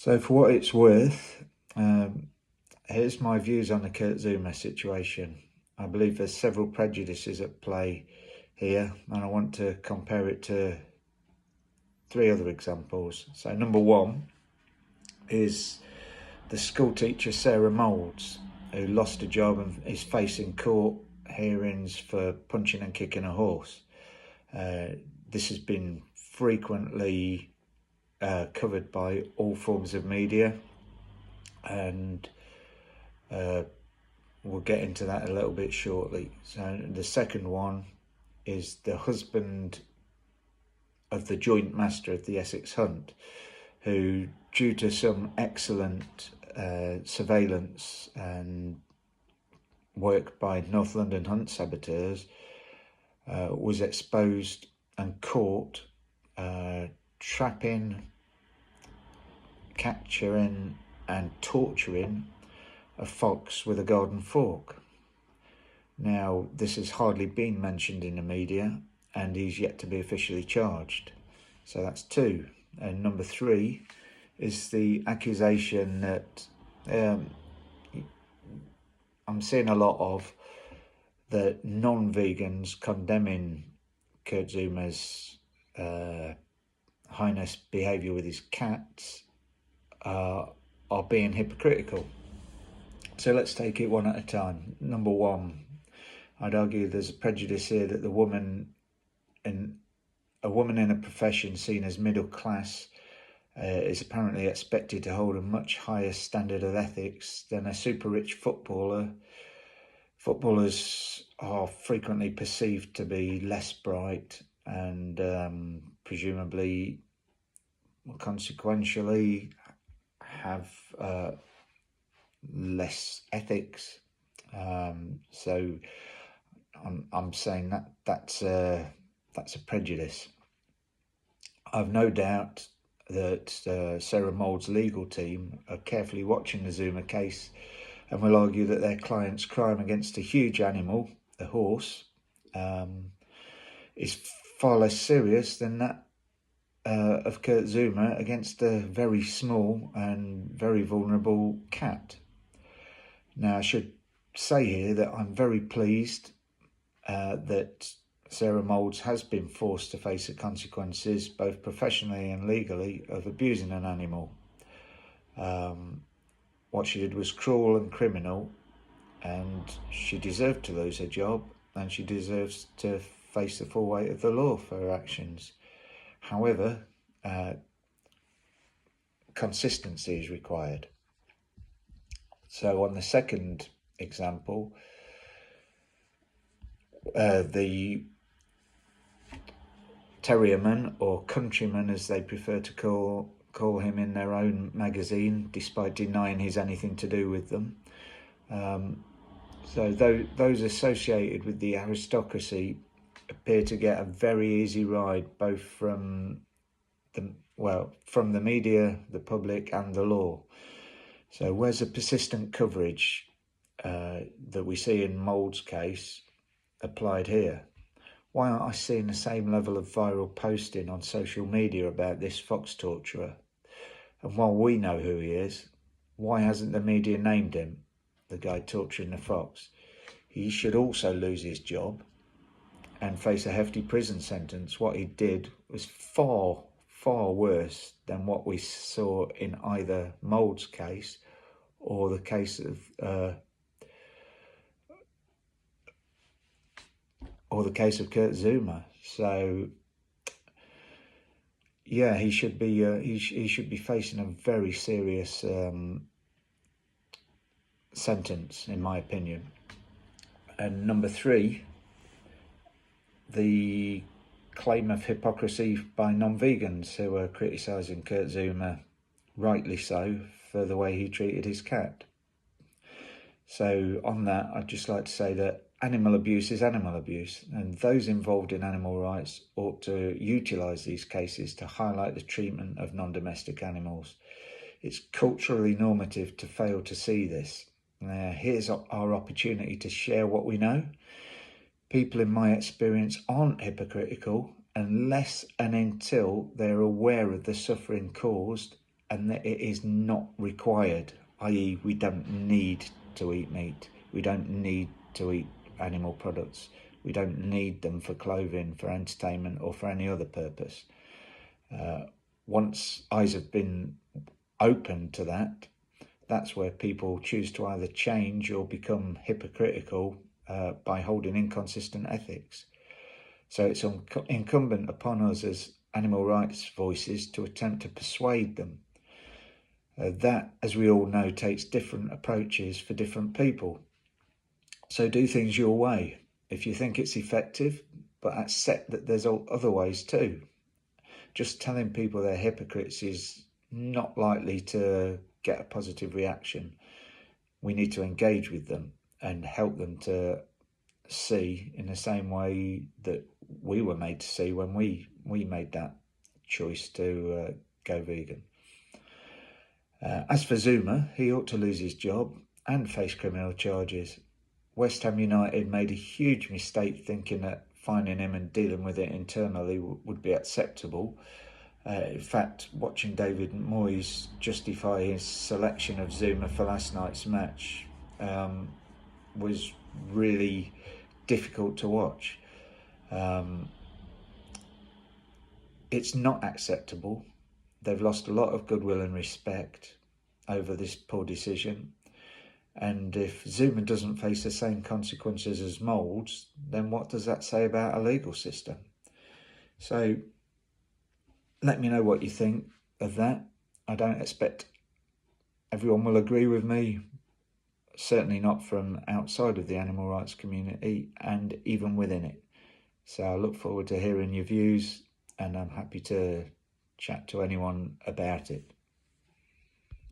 So for what it's worth, here's my views on the Kurt Zouma situation. I believe there's several prejudices at play here, and I want to compare it to three other examples. So number one is the school teacher Sarah Moulds, who lost a job and is facing court hearings for punching and kicking a horse. This has been frequently covered by all forms of media, and we'll get into that a little bit shortly. So the second one is the husband of the joint master of the Essex Hunt, who, due to some excellent surveillance and work by North London hunt saboteurs, was exposed and caught trapping, capturing and torturing a fox with a garden fork. Now, this has hardly been mentioned in the media, and he's yet to be officially charged. So that's two. And number three is the accusation that I'm seeing a lot of, that non-vegans condemning Kurt Zouma's heinous behaviour with his cats are being hypocritical. So let's take it one at a time. Number one, I'd argue there's a prejudice here that a woman in a profession seen as middle class is apparently expected to hold a much higher standard of ethics than a super rich footballer. Footballers are frequently perceived to be less bright and presumably, consequentially, have less ethics. So I'm saying that's a prejudice. I've no doubt that Sarah Moulds' legal team are carefully watching the Zouma case and will argue that their client's crime against a huge animal, the horse, is far less serious than that of Kurt Zouma against a very small and very vulnerable cat. Now, I should say here that I'm very pleased that Sarah Moulds has been forced to face the consequences, both professionally and legally, of abusing an animal. What she did was cruel and criminal, and she deserved to lose her job, and she deserves to face the full weight of the law for her actions. However, consistency is required. So on the second example, the terrierman, or countryman as they prefer to call him in their own magazine, despite denying he's anything to do with them. So those associated with the aristocracy appear to get a very easy ride, both from the media, the public and the law. So where's the persistent coverage that we see in Moulds' case applied here? Why aren't I seeing the same level of viral posting on social media about this fox torturer? And while we know who he is, why hasn't the media named him, the guy torturing the fox? He should also lose his job and face a hefty prison sentence. What he did was far, far worse than what we saw in either Moulds' case or the case of Kurt Zouma. So yeah, he should be facing a very serious sentence, in my opinion. And number three, the claim of hypocrisy by non-vegans who are criticising Kurt Zouma, rightly so, for the way he treated his cat. So on that, I'd just like to say that animal abuse is animal abuse, and those involved in animal rights ought to utilise these cases to highlight the treatment of non-domestic animals. It's culturally normative to fail to see this. Here's our opportunity to share what we know. People, in my experience, aren't hypocritical unless and until they're aware of the suffering caused and that it is not required, i.e. we don't need to eat meat, we don't need to eat animal products, we don't need them for clothing, for entertainment, or for any other purpose. Once eyes have been open to that, that's where people choose to either change or become hypocritical by holding inconsistent ethics. So it's incumbent upon us as animal rights voices to attempt to persuade them. That, as we all know, takes different approaches for different people. So do things your way if you think it's effective, but accept that there's other ways too. Just telling people they're hypocrites is not likely to get a positive reaction. We need to engage with them and help them to see in the same way that we were made to see when we made that choice to go vegan. As for Zouma, he ought to lose his job and face criminal charges. West Ham United made a huge mistake thinking that fining him and dealing with it internally would be acceptable. In fact, watching David Moyes justify his selection of Zouma for last night's match was really difficult to watch. It's not acceptable. They've lost a lot of goodwill and respect over this poor decision. And if Zouma doesn't face the same consequences as Moulds, then what does that say about our legal system? So let me know what you think of that. I don't expect everyone will agree with me, certainly not from outside of the animal rights community and even within it. So I look forward to hearing your views, and I'm happy to chat to anyone about it.